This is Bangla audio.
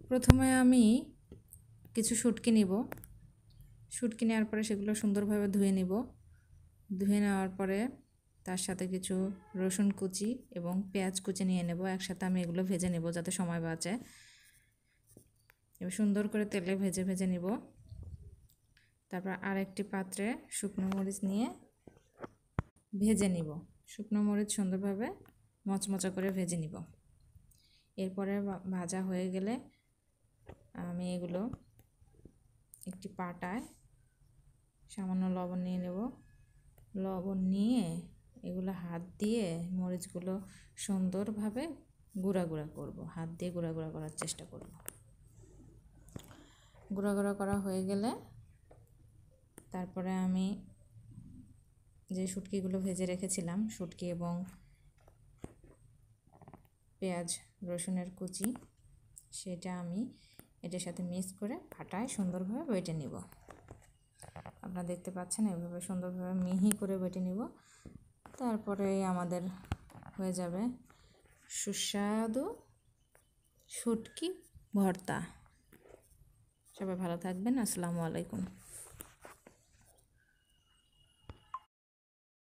প্রথমে আমি কিছু শুটকি নিব। শুটকি নেওয়ার পরে সেগুলো সুন্দরভাবে ধুয়ে নিব। ধুয়ে নেওয়ার পরে তার সাথে কিছু রসুন কুচি এবং পেঁয়াজ কুচি নিয়ে নেব। একসাথে আমি এগুলো ভেজে নেব যাতে সময় বাঁচে। এবার সুন্দর করে তেলে ভেজে ভেজে নিব। তারপর আরেকটি পাত্রে শুকনো মরিচ নিয়ে ভেজে নিব। শুকনো মরিচ সুন্দরভাবে মচমচা করে ভেজে নিব। এরপরে ভাজা হয়ে গেলে আমি এগুলো একটি পাটায় সামান্য লবণ নিয়ে নেব। লবণ নিয়ে এগুলো হাত দিয়ে মরিচগুলো সুন্দরভাবে গুঁড়া গুঁড়া করব। হাত দিয়ে গুঁড়া গুঁড়া করার চেষ্টা করব। গুঁড়া গুঁড়া করা হয়ে গেলে তারপরে আমি যে শুটকিগুলো ভেজে রেখেছিলাম, শুটকি এবং পেঁয়াজ রসুনের কুচি, সেটা আমি এটার সাথে মিক্স করে পাটায় সুন্দরভাবে বেটে নিব। আপনারা দেখতে পাচ্ছেন এভাবে সুন্দরভাবে মিহি করে বেটে নিব। তারপরে আমাদের হয়ে যাবে সুস্বাদু শুটকি ভর্তা। সবাই ভালো থাকবেন। আসসালামু আলাইকুম।